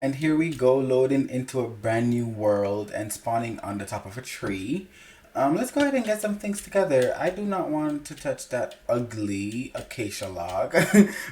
And here we go, loading into a brand new world and spawning on the top of a tree. Let's go ahead and get some things together. I do not want to touch that ugly acacia log.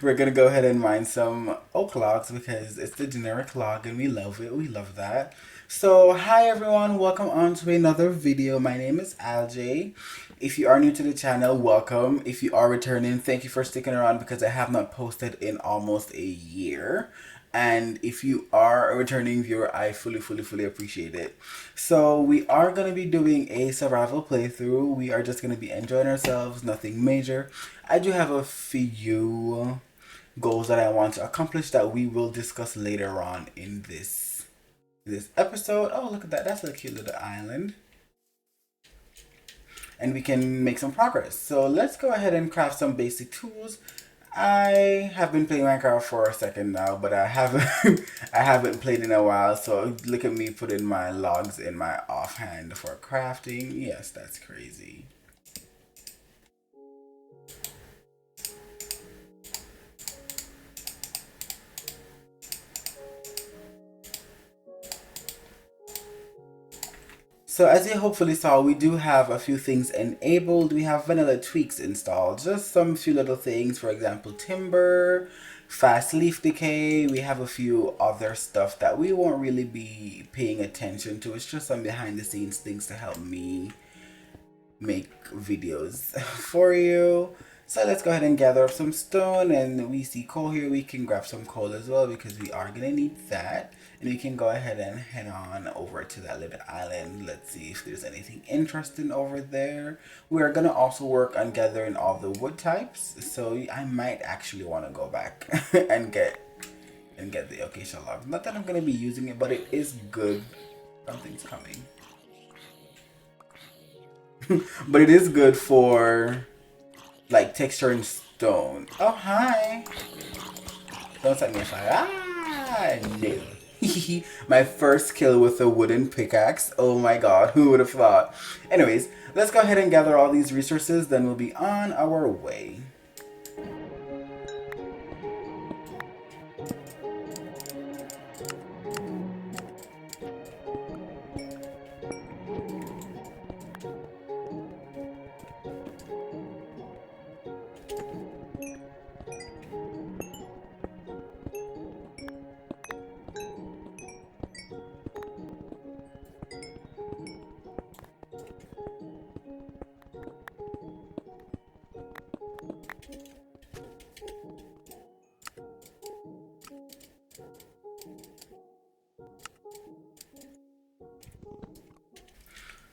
We're gonna go ahead and mine some oak logs because it's the generic log and we love it. We love that. So, hi everyone, welcome on to another video. My name is Alj. If you are new to the channel, welcome. If you are returning, thank you for sticking around because I have not posted in almost a year. And if you are a returning viewer, I fully appreciate it. So we are going to be doing a survival playthrough. We are just going to be enjoying ourselves, nothing major. I do have a few goals that I want to accomplish that we will discuss later on in this episode. Oh, look at that. That's a cute little island. And we can make some progress. So let's go ahead and craft some basic tools. I have been playing Minecraft for a second now, but I haven't I haven't played in a while. So look at me putting my logs in my offhand for crafting. Yes, that's crazy. So as you hopefully saw, we do have a few things enabled. We have vanilla tweaks installed. Just some few little things, for example, timber, fast leaf decay. We have a few other stuff that we won't really be paying attention to. It's just some behind the scenes things to help me make videos for you. So let's go ahead and gather up some stone, and we see coal here. We can grab some coal as well because we are gonna need that. And we can go ahead and head on over to that little island. Let's see if there's anything interesting over there. We are gonna also work on gathering all the wood types. So I might actually want to go back and get the acacia log. Not that I'm gonna be using it, but it is good. Something's coming. But it is good for like texture and stone. Oh, hi. Don't set me on fire. Ah, no. My first kill with a wooden pickaxe. Oh my god, who would have thought? Anyways, let's go ahead and gather all these resources, then we'll be on our way.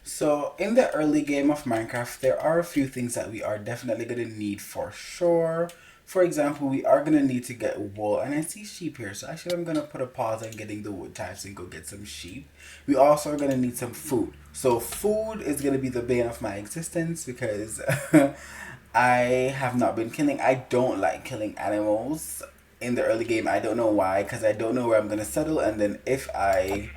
So, in the early game of Minecraft, there are a few things that we are definitely going to need for sure. For example, we are going to need to get wool, and I see sheep here, so actually I'm going to put a pause on getting the wood types and go get some sheep. We also are going to need some food. So, food is going to be the bane of my existence because I have not been killing. I don't like killing animals in the early game. I don't know why, because I don't know where I'm going to settle, and then if I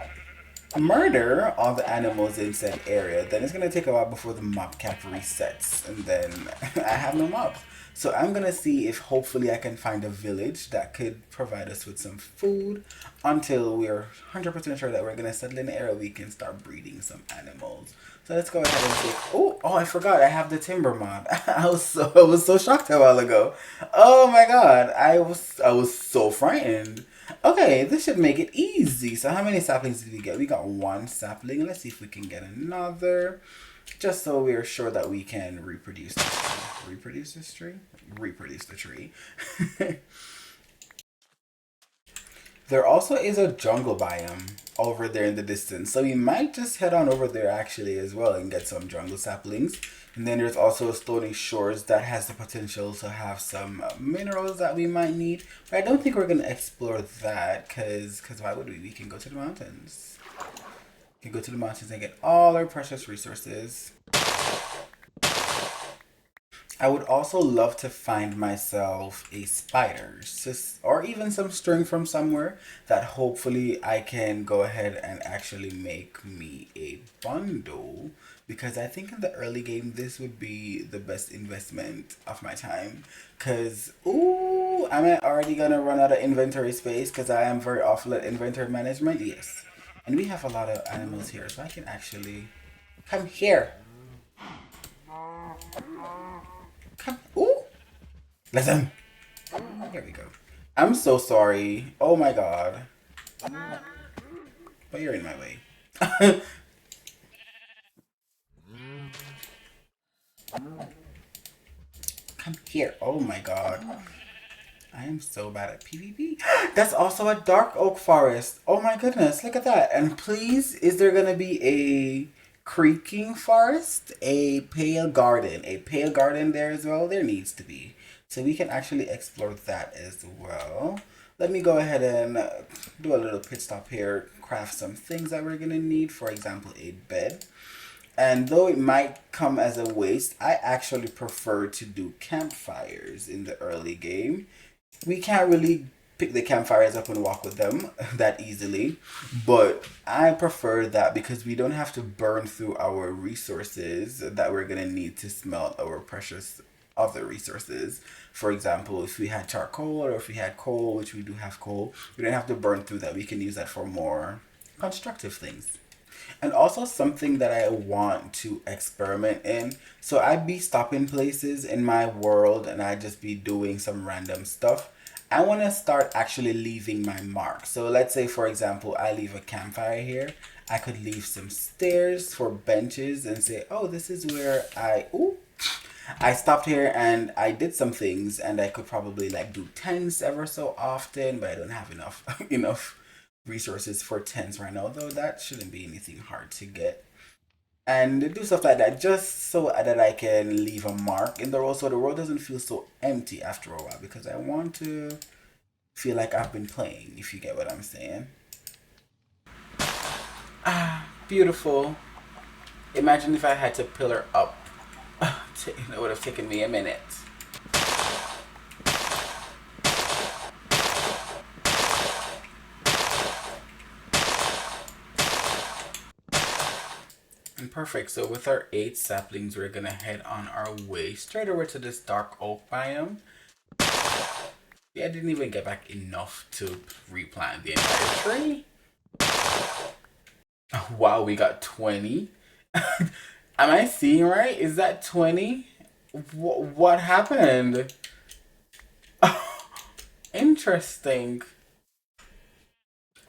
murder all the animals in said area, then it's gonna take a while before the mob cap resets, and then I have no mobs. So I'm gonna see if hopefully I can find a village that could provide us with some food until we're 100% sure that we're gonna settle in the area we can start breeding some animals. So let's go ahead and see. Oh, I forgot. I have the timber mod. I was so shocked a while ago. Oh my god, I was so frightened. Okay, this should make it easy. So how many saplings did we get? We got one sapling. Let's see if we can get another. Just so we're sure that we can reproduce this tree. Reproduce this tree? Reproduce the tree. There also is a jungle biome over there in the distance. So we might just head on over there actually as well and get some jungle saplings. And then there's also Stony Shores that has the potential to have some minerals that we might need. But I don't think we're going to explore that because why would we? We can go to the mountains. We can go to the mountains and get all our precious resources. I would also love to find myself a spider, or even some string from somewhere that hopefully I can go ahead and actually make me a bundle. Because I think in the early game, this would be the best investment of my time. Because, ooh, Am I already gonna run out of inventory space because I am very awful at inventory management? Yes. And we have a lot of animals here, so I can actually come here. Come. Ooh. Listen. Here we go. I'm so sorry. Oh my god. But you're in my way. Come here. Oh my god. I am so bad at PvP. That's also a dark oak forest. Oh my goodness, look at that. And please, is there gonna be a creaking forest? A pale garden. A pale garden there as well? There needs to be. So we can actually explore that as well. Let me go ahead and do a little pit stop here. Craft some things that we're gonna need. For example, a bed. And though it might come as a waste, I actually prefer to do campfires in the early game. We can't really pick the campfires up and walk with them that easily, but I prefer that because we don't have to burn through our resources that we're gonna need to smelt our precious other resources. For example, if we had charcoal or if we had coal, which we do have coal, we don't have to burn through that. We can use that for more constructive things. And also something that I want to experiment in. So I'd be stopping places in my world and I'd just be doing some random stuff. I want to start actually leaving my mark. So let's say, for example, I leave a campfire here. I could leave some stairs for benches and say, oh, this is where I stopped here and I did some things, and I could probably like do tents ever so often, but I don't have enough enough resources for tents right now, though that shouldn't be anything hard to get. And do stuff like that just so that I can leave a mark in the road so the road doesn't feel so empty after a while, because I want to feel like I've been playing, if you get what I'm saying. Ah, beautiful. Imagine if I had to pillar up. It would have taken me a minute. And perfect. So with our 8 saplings, we're gonna head on our way straight over to this dark oak biome. Yeah, I didn't even get back enough to replant the entire tree. Wow, we got 20. Am I seeing right? Is that 20? What happened? Interesting.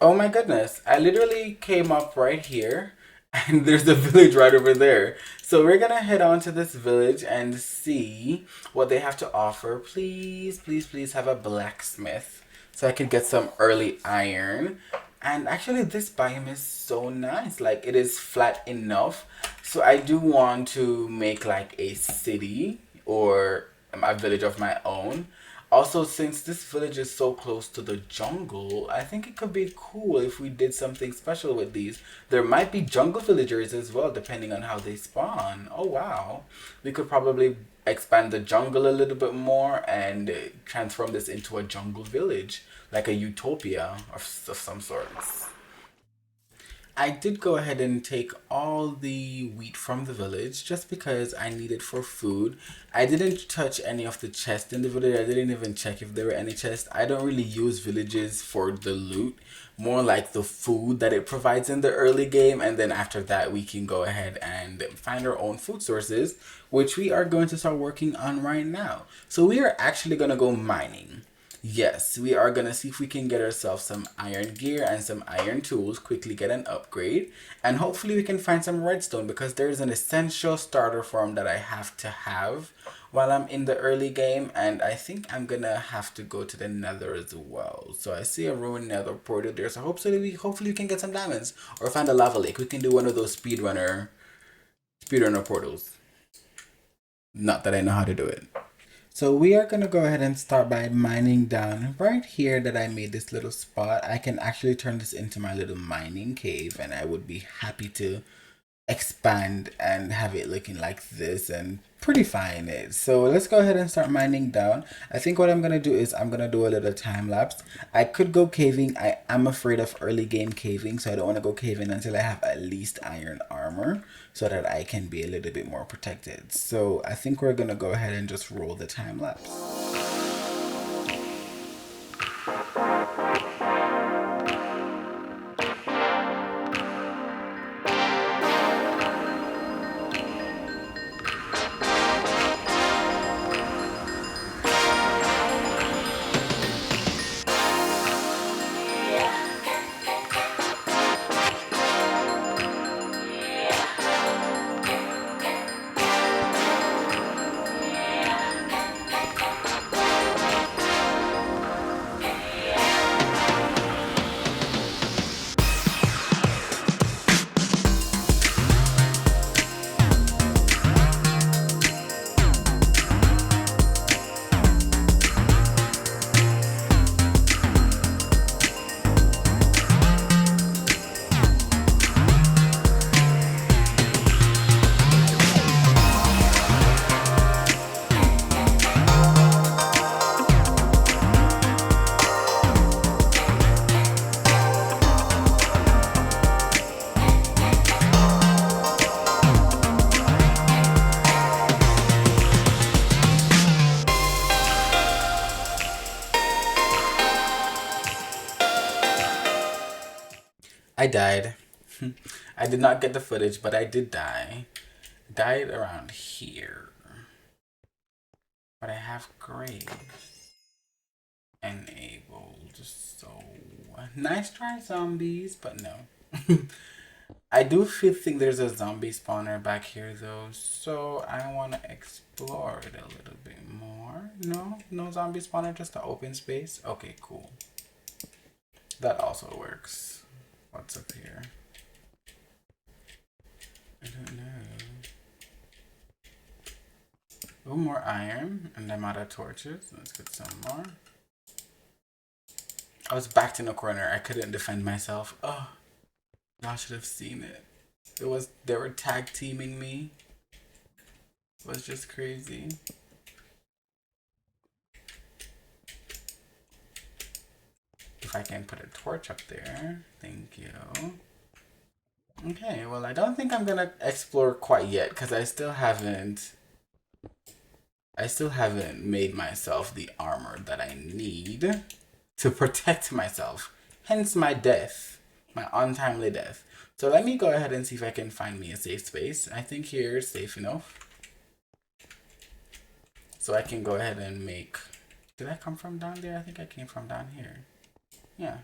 Oh my goodness. I literally came up right here and there's a village right over there. So we're gonna head on to this village and see what they have to offer. Please, please, please have a blacksmith so I can get some early iron. And actually this biome is so nice. Like, it is flat enough. So I do want to make like a city or a village of my own. Also, since this village is so close to the jungle, I think it could be cool if we did something special with these. There might be jungle villagers as well, depending on how they spawn. Oh, wow. We could probably expand the jungle a little bit more and transform this into a jungle village, like a utopia of some sorts. I did go ahead and take all the wheat from the village just because I need it for food. I didn't touch any of the chests in the village. I didn't even check if there were any chests. I don't really use villages for the loot, more like the food that it provides in the early game. And then after that, we can go ahead and find our own food sources, which we are going to start working on right now. So we are actually going to go mining. Yes, we are gonna see if we can get ourselves some iron gear and some iron tools, quickly get an upgrade, and hopefully we can find some redstone because there's an essential starter farm that I have to have while I'm in the early game, and I think I'm gonna have to go to the nether as well. So I see a ruined nether portal there, so hopefully we can get some diamonds or find a lava lake. We can do one of those speedrunner portals. Not that I know how to do it. So we are going to go ahead and start by mining down right here that I made this little spot. I can actually turn this into my little mining cave, and I would be happy to expand and have it looking like this and pretty fine it. So let's go ahead and start mining down. I think what I'm gonna do is I'm gonna do a little time lapse. I could go caving. I am afraid of early game caving, so I don't want to go caving until I have at least iron armor so that I can be a little bit more protected. So I think we're gonna go ahead and just roll the time lapse. I died. I did not get the footage, but I did die. Died around here. But I have graves enabled, so nice try, zombies, but no. I do think there's a zombie spawner back here though, so I want to explore it a little bit more. No zombie spawner, just the open space. Okay, cool. That also works. What's up here? I don't know. Oh, more iron, and I'm out of torches. Let's get some more. I was backed in a corner. I couldn't defend myself. Oh, y'all should have seen it. They were tag teaming me. It was just crazy. If I can put a torch up there, thank you. Okay, well, I don't think I'm gonna explore quite yet because I still haven't made myself the armor that I need to protect myself. Hence my death, my untimely death. So let me go ahead and see if I can find me a safe space. I think here is safe enough. So I can go ahead and make... Did I come from down there? I think I came from down here. Yeah.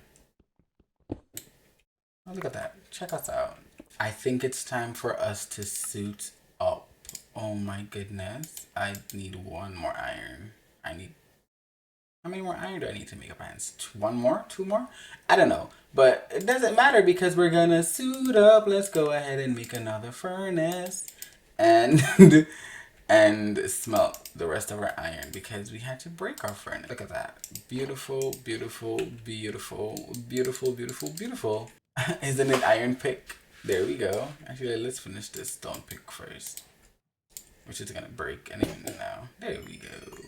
Oh, look at that. Check us out. I think it's time for us to suit up. Oh my goodness. I need one more iron. How many more iron do I need to make up irons? One more? Two more? I don't know. But it doesn't matter because we're gonna suit up. Let's go ahead and make another furnace. And and smelt the rest of our iron because we had to break our furnace. Look at that. Beautiful, beautiful, beautiful, beautiful, beautiful, beautiful. Isn't it iron pick? There we go. Actually, let's finish this stone pick first, which is gonna break any minute now. There we go.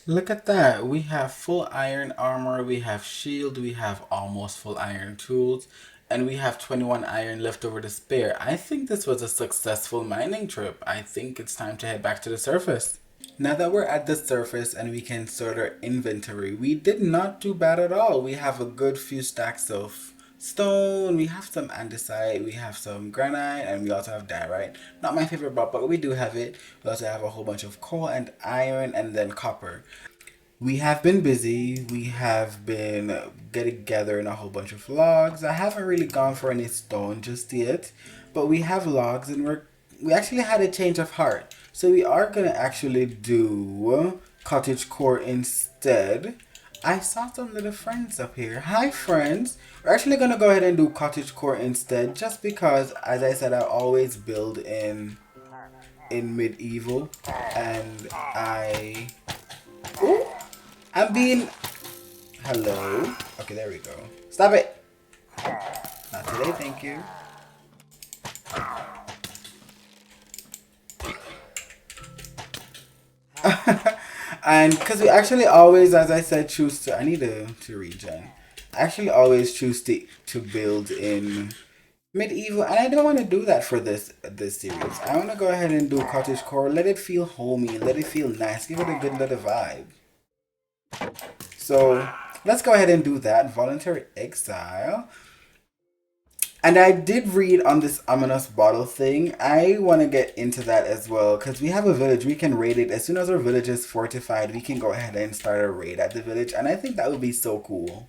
Look at that. We have full iron armor, we have shield, we have almost full iron tools, and we have 21 iron left over to spare. I think this was a successful mining trip. I think it's time to head back to the surface. Now that we're at the surface and we can sort our inventory, we did not do bad at all. We have a good few stacks of stone, we have some andesite, we have some granite, and we also have diorite. Not my favorite but we do have it. We also have a whole bunch of coal and iron and then copper. We have been busy. We have been gathering a whole bunch of logs. I haven't really gone for any stone just yet, but we have logs and we actually had a change of heart. So we are gonna actually do cottage core instead. I saw some little friends up here. Hi friends. We're actually gonna go ahead and do cottage core instead just because, as I said, I always build in medieval and I'm being... Hello? Okay, there we go. Stop it! Not today, thank you. And because we actually always, as I said, choose to... I need to regen. I actually always choose to build in medieval, and I don't want to do that for this series. I want to go ahead and do cottage core. Let it feel homey. Let it feel nice. Give it a good little vibe. So let's go ahead and do that. Voluntary exile. And I did read on this ominous bottle thing. I want to get into that as well because we have a village. We can raid it. As soon as our village is fortified, we can go ahead and start a raid at the village. And I think that would be so cool.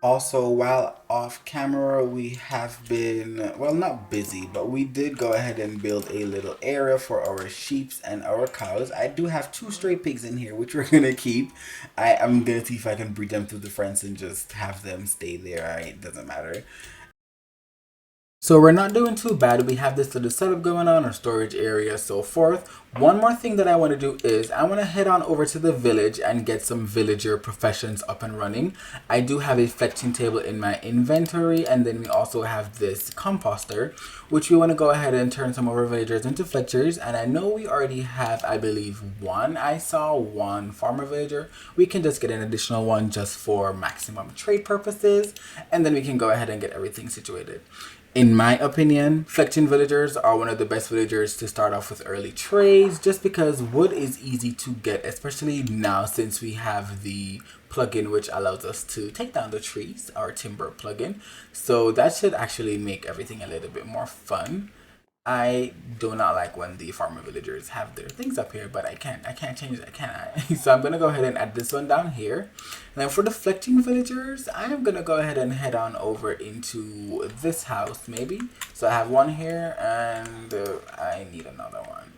Also, while off camera, we have been, well, not busy, but we did go ahead and build a little area for our sheep and our cows. I do have 2 stray pigs in here, which we're going to keep. I'm going to see if I can breed them through the fence and just have them stay there. It doesn't matter. So we're not doing too bad. We have this little setup going on, our storage area, so forth. One more thing that I want to do is I want to head on over to the village and get some villager professions up and running. I do have a fletching table in my inventory, and then we also have this composter, which we want to go ahead and turn some of our villagers into fletchers. And I know we already have, I believe, I saw one farmer villager. We can just get an additional one just for maximum trade purposes, and then we can go ahead and get everything situated. In my opinion, Flexion villagers are one of the best villagers to start off with early trades just because wood is easy to get, especially now since we have the plugin which allows us to take down the trees, our timber plugin. So that should actually make everything a little bit more fun. I do not like when the farmer villagers have their things up here, but I can't change that, can I? So I'm gonna go ahead and add this one down here. And then for the fletching villagers, I am gonna go ahead and head on over into this house maybe. So I have one here and I need another one.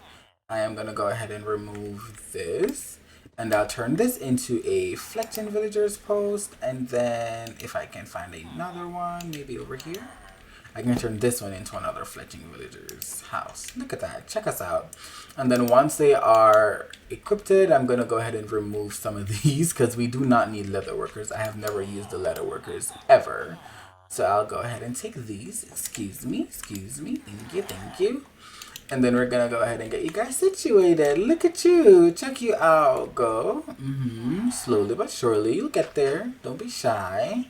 I am gonna go ahead and remove this. And I'll turn this into a fletching villagers post. And then if I can find another one, maybe over here. I can turn this one into another fletching villager's house. Look at that. Check us out. And then once they are equipped, I'm going to go ahead and remove some of these because we do not need leather workers. I have never used the leather workers ever. So I'll go ahead and take these. Excuse me. Thank you. Thank you. And then we're going to go ahead and get you guys situated. Look at you. Check you out. Go. Slowly but surely. You'll get there. Don't be shy.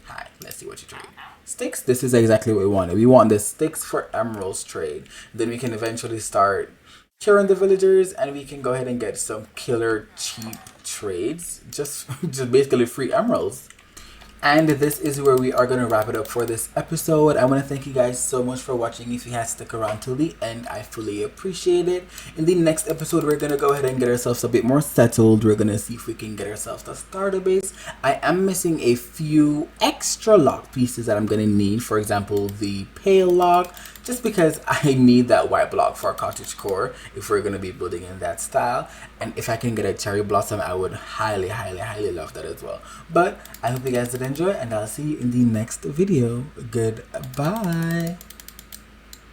Hi, let's see what you trade. Sticks, this is exactly what we wanted. We want the sticks for emeralds trade. Then we can eventually start curing the villagers and we can go ahead and get some killer cheap trades. Just basically free emeralds. And this is where we are going to wrap it up for this episode. I want to thank you guys so much for watching. If you had stuck around till the end, I fully appreciate it. In the next episode, we're going to go ahead and get ourselves a bit more settled. We're going to see if we can get ourselves a starter base. I am missing a few extra lock pieces that I'm going to need. For example, the pale lock. Just because I need that white block for cottage core if we're going to be building in that style. And if I can get a cherry blossom, I would highly love that as well. But I hope you guys did enjoy and I'll see you in the next video. Goodbye.